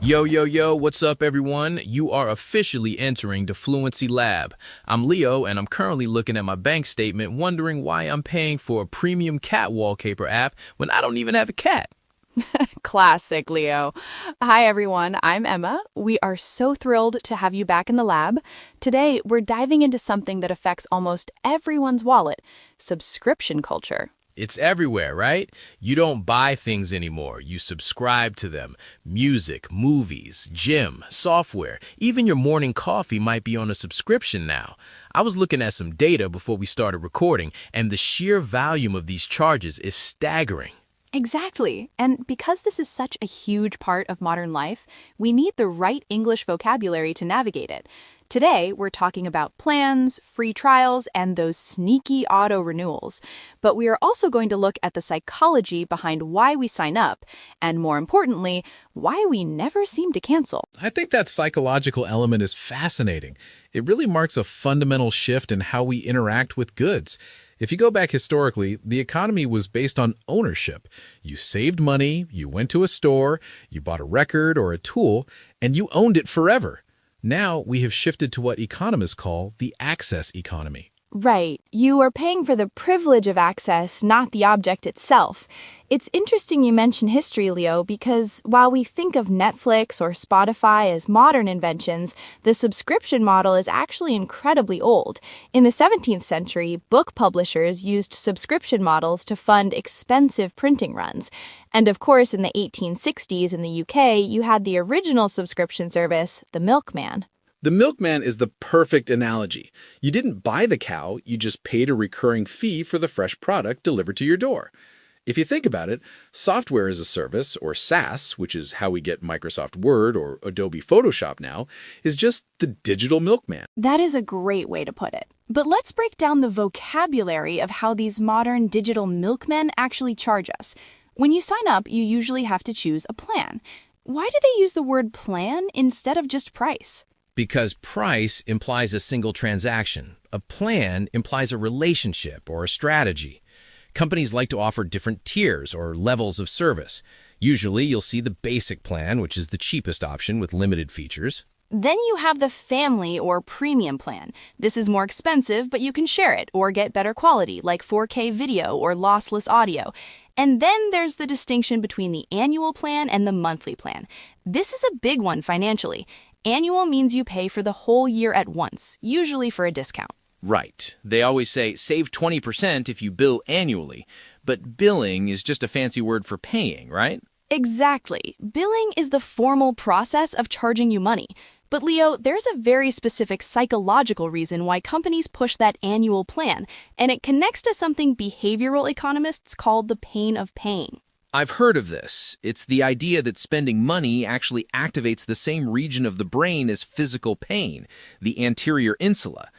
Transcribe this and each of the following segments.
Yo, yo, yo, what's up, everyone? You are officially entering the Fluency Lab. I'm Leo, and I'm currently looking at my bank statement, wondering why I'm paying for a premium cat wallpaper app when I don't even have a cat. Classic, Leo. Hi, everyone. I'm Emma. We are so thrilled to have you back in the lab. Today, we're diving into something that affects almost everyone's wallet: subscription culture. It's everywhere, right? You don't buy things anymore. You subscribe to them. Music, movies, gym, software, even your morning coffee might be on a subscription now. I was looking at some data before we started recording, and the sheer volume of these charges is staggering. Exactly. And because this is such a huge part of modern life, we need the right English vocabulary to navigate it. Today, we're talking about plans, free trials, and those sneaky auto-renewals. But we are also going to look at the psychology behind why we sign up, and more importantly, why we never seem to cancel. I think that psychological element is fascinating. It really marks a fundamental shift in how we interact with goods. If you go back historically, the economy was based on ownership. You saved money, you went to a store, you bought a record or a tool, and you owned it forever. Now we have shifted to what economists call the access economy. Right. You are paying for the privilege of access, not the object itself. It's interesting you mention history, Leo, because while we think of Netflix or Spotify as modern inventions, the subscription model is actually incredibly old. In the 17th century, book publishers used subscription models to fund expensive printing runs. And of course, in the 1860s in the UK, you had the original subscription service, the milkman. The milkman is the perfect analogy. You didn't buy the cow, you just paid a recurring fee for the fresh product delivered to your door. If you think about it, software as a service, or SaaS, which is how we get Microsoft Word or Adobe Photoshop now, is just the digital milkman. That is a great way to put it. But let's break down the vocabulary of how these modern digital milkmen actually charge us. When you sign up, you usually have to choose a plan. Why do they use the word plan instead of just price? Because price implies a single transaction. A plan implies a relationship or a strategy. Companies like to offer different tiers or levels of service. Usually, you'll see the basic plan, which is the cheapest option with limited features. Then you have the family or premium plan. This is more expensive, but you can share it or get better quality, like 4K video or lossless audio. And then there's the distinction between the annual plan and the monthly plan. This is a big one financially. Annual means you pay for the whole year at once, usually for a discount. Right. They always say save 20% if you bill annually, but billing is just a fancy word for paying, right? Exactly. Billing is the formal process of charging you money. But Leo, there's a very specific psychological reason why companies push that annual plan, and it connects to something behavioral economists call the pain of paying. I've heard of this. It's the idea that spending money actually activates the same region of the brain as physical pain, the anterior insula.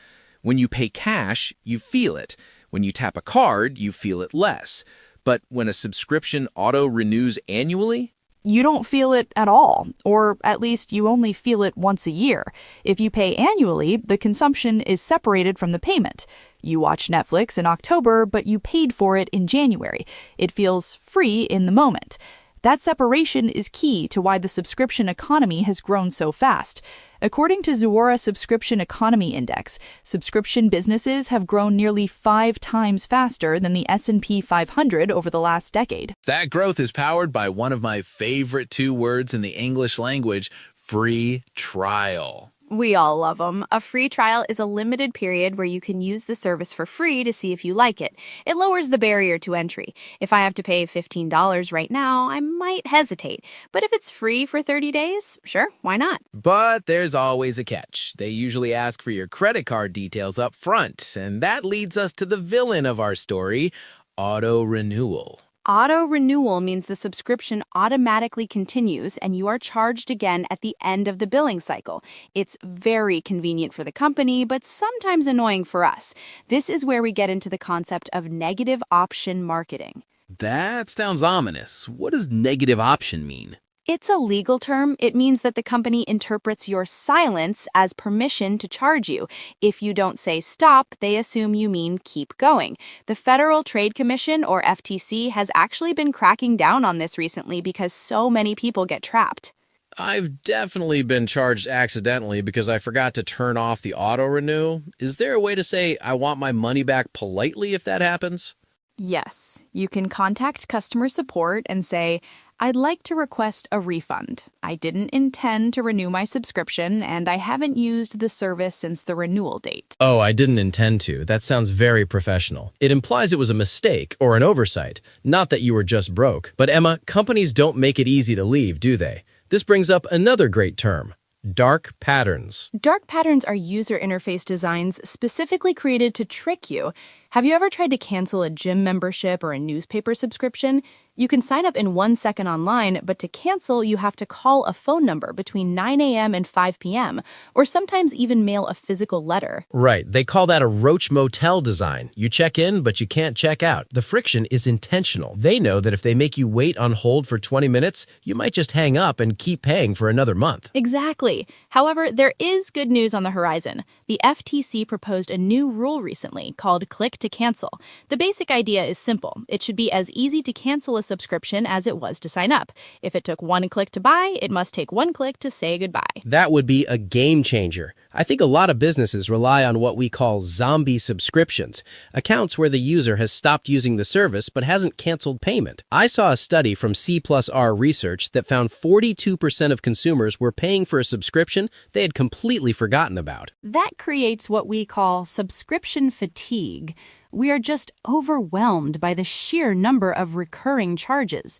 When you pay cash, you feel it. When you tap a card, you feel it less. But when a subscription auto-renews annually, You don't feel it at all, or at least you only feel it once a year. If you pay annually, the consumption is separated from the payment. You watch Netflix in October, but you paid for it in January. It feels free in the moment. That separation is key to why the subscription economy has grown so fast. According to Zuora Subscription Economy Index, subscription businesses have grown nearly 5 times faster than the S&P 500 over the last decade. That growth is powered by one of my favorite 2 words in the English language: free trial. We all love them. A free trial is a limited period where you can use the service for free to see if you like it. It lowers the barrier to entry. If I have to pay $15 right now, I might hesitate. But if it's free for 30 days, sure, why not? but there's always a catch. They usually ask for your credit card details up front, and that leads us to the villain of our story, auto-renewal. Auto-renewal means the subscription automatically continues and you are charged again at the end of the billing cycle. It's very convenient for the company, but sometimes annoying for us. This is where we get into the concept of negative option marketing. That sounds ominous. What does negative option mean? It's a legal term. It means that the company interprets your silence as permission to charge you. If you don't say stop, they assume you mean keep going. The Federal Trade Commission, or FTC, has actually been cracking down on this recently because so many people get trapped. I've definitely been charged accidentally because I forgot to turn off the auto-renew. Is there a way to say I want my money back politely if that happens? Yes, you can contact customer support and say, I'd like to request a refund. I didn't intend to renew my subscription, and I haven't used the service since the renewal date. Oh, I didn't intend to. That sounds very professional. It implies it was a mistake or an oversight, not that you were just broke. But Emma, companies don't make it easy to leave, do they? This brings up another great term. Dark patterns. Dark patterns are user interface designs specifically created to trick you. Have you ever tried to cancel a gym membership or a newspaper subscription? You can sign up in 1 second online, but to cancel, you have to call a phone number between 9 a.m. and 5 p.m., or sometimes even mail a physical letter. Right, they call that a roach motel design. You check in, but you can't check out. The friction is intentional. They know that if they make you wait on hold for 20 minutes, you might just hang up and keep paying for another month. Exactly. However, there is good news on the horizon. The FTC proposed a new rule recently called Click to Cancel. The basic idea is simple. It should be as easy to cancel a subscription as it was to sign up. If it took 1 click to buy, it must take 1 click to say goodbye. That would be a game changer. I think a lot of businesses rely on what we call zombie subscriptions, accounts where the user has stopped using the service but hasn't canceled payment. I saw a study from C+R Research that found 42% of consumers were paying for a subscription they had completely forgotten about. That creates what we call subscription fatigue. We are just overwhelmed by the sheer number of recurring charges.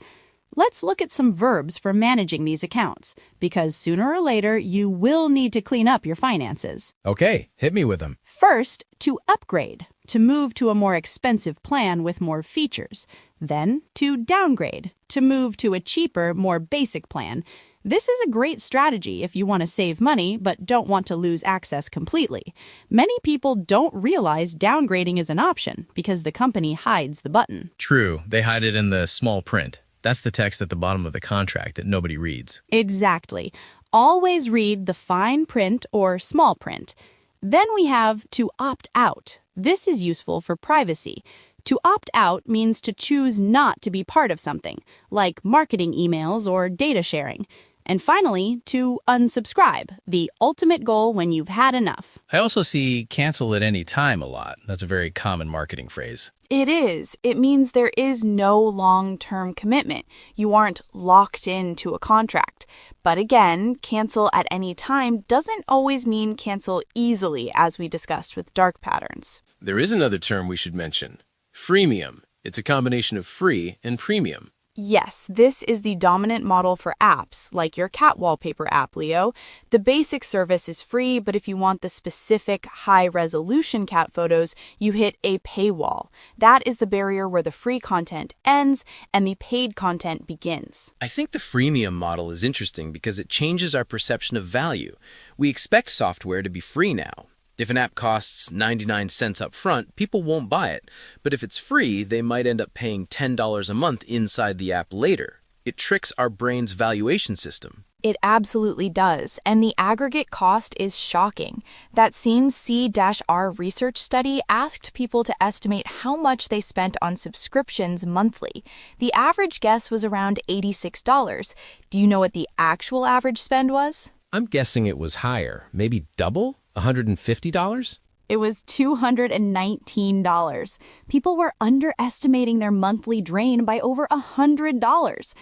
Let's look at some verbs for managing these accounts, because sooner or later you will need to clean up your finances. Okay, hit me with them. First, to upgrade, to move to a more expensive plan with more features. Then, to downgrade, to move to a cheaper, more basic plan. This is a great strategy if you want to save money but don't want to lose access completely. Many people don't realize downgrading is an option because the company hides the button. True, they hide it in the small print. That's the text at the bottom of the contract that nobody reads. Exactly. Always read the fine print or small print. Then we have to opt out. This is useful for privacy. To opt out means to choose not to be part of something, like marketing emails or data sharing. And finally, to unsubscribe, the ultimate goal when you've had enough. I also see cancel at any time a lot. That's a very common marketing phrase. It is. It means there is no long-term commitment. You aren't locked into a contract. But again, cancel at any time doesn't always mean cancel easily, as we discussed with dark patterns. There is another term we should mention. Freemium. It's a combination of free and premium. Yes, this is the dominant model for apps, like your cat wallpaper app, Leo. The basic service is free, but if you want the specific high-resolution cat photos, you hit a paywall. That is the barrier where the free content ends and the paid content begins. I think the freemium model is interesting because it changes our perception of value. We expect software to be free now. If an app costs 99 cents up front, people won't buy it. But if it's free, they might end up paying $10 a month inside the app later. It tricks our brain's valuation system. It absolutely does, and the aggregate cost is shocking. That same C-R research study asked people to estimate how much they spent on subscriptions monthly. The average guess was around $86. Do you know what the actual average spend was? I'm guessing it was higher, maybe double? $150? It was $219. People were underestimating their monthly drain by over $100.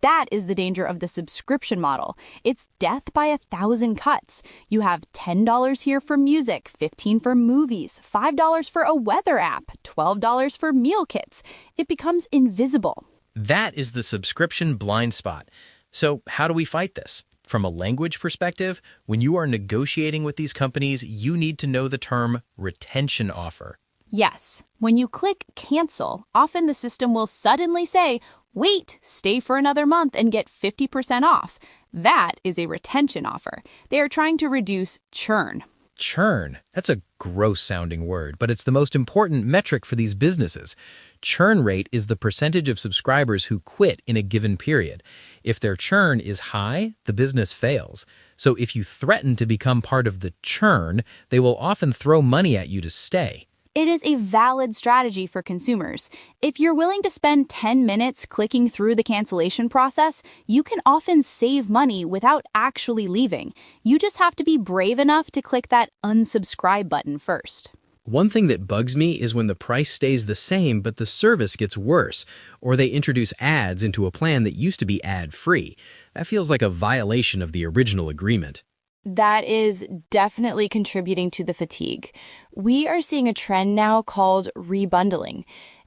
That is the danger of the subscription model. It's death by 1,000 cuts. You have $10 here for music, $15 for movies, $5 for a weather app, $12 for meal kits. It becomes invisible. That is the subscription blind spot. So how do we fight this? From a language perspective, when you are negotiating with these companies, you need to know the term retention offer. Yes. When you click cancel, often the system will suddenly say, wait, stay for another month and get 50% off. That is a retention offer. They are trying to reduce churn. Churn. That's a gross-sounding word, but it's the most important metric for these businesses. Churn rate is the percentage of subscribers who quit in a given period. If their churn is high, the business fails. So if you threaten to become part of the churn, they will often throw money at you to stay. It is a valid strategy for consumers. If you're willing to spend 10 minutes clicking through the cancellation process, you can often save money without actually leaving. You just have to be brave enough to click that unsubscribe button first. One thing that bugs me is when the price stays the same but the service gets worse, or they introduce ads into a plan that used to be ad-free. That feels like a violation of the original agreement. That is definitely contributing to the fatigue. We are seeing a trend now called rebundling.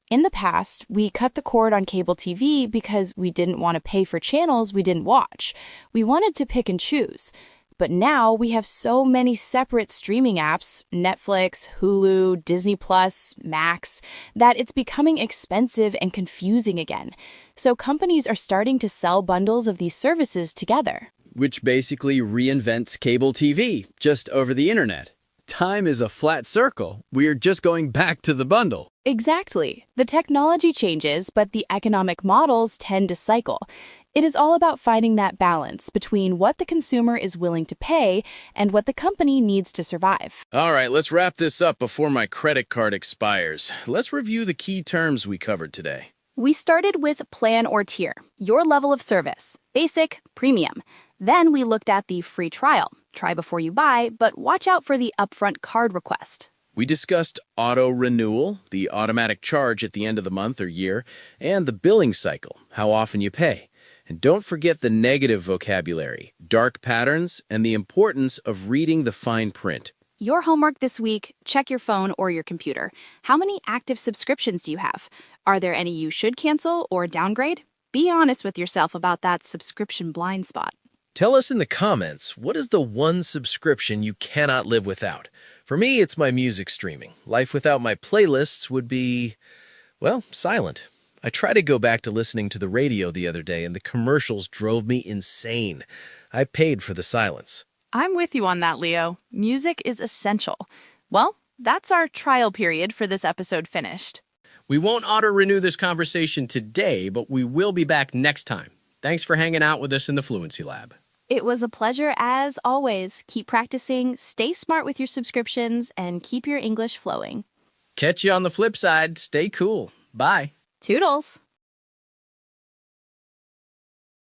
In the past, we cut the cord on cable TV because we didn't want to pay for channels we didn't watch. We wanted to pick and choose. But now we have so many separate streaming apps, Netflix, Hulu, Disney+, Max, that it's becoming expensive and confusing again. So companies are starting to sell bundles of these services together. Which basically reinvents cable TV, just over the internet. Time is a flat circle. We're just going back to the bundle. Exactly. The technology changes, but the economic models tend to cycle. It is all about finding that balance between what the consumer is willing to pay and what the company needs to survive. All right, let's wrap this up before my credit card expires. Let's review the key terms we covered today. We started with plan or tier, your level of service, basic, premium. Then we looked at the free trial, try before you buy, but watch out for the upfront card request. We discussed auto-renewal, the automatic charge at the end of the month or year, and the billing cycle, how often you pay. And don't forget the negative vocabulary, dark patterns, and the importance of reading the fine print. Your homework this week, check your phone or your computer. How many active subscriptions do you have? Are there any you should cancel or downgrade? Be honest with yourself about that subscription blind spot. Tell us in the comments, what is the one subscription you cannot live without? For me, it's my music streaming. Life without my playlists would be, well, silent. I tried to go back to listening to the radio the other day, and the commercials drove me insane. I paid for the silence. I'm with you on that, Leo. Music is essential. Well, that's our trial period for this episode finished. We won't auto-renew this conversation today, but we will be back next time. Thanks for hanging out with us in the Fluency Lab. It was a pleasure as always. Keep practicing, stay smart with your subscriptions, and keep your English flowing. Catch you on the flip side. Stay cool. Bye. Toodles!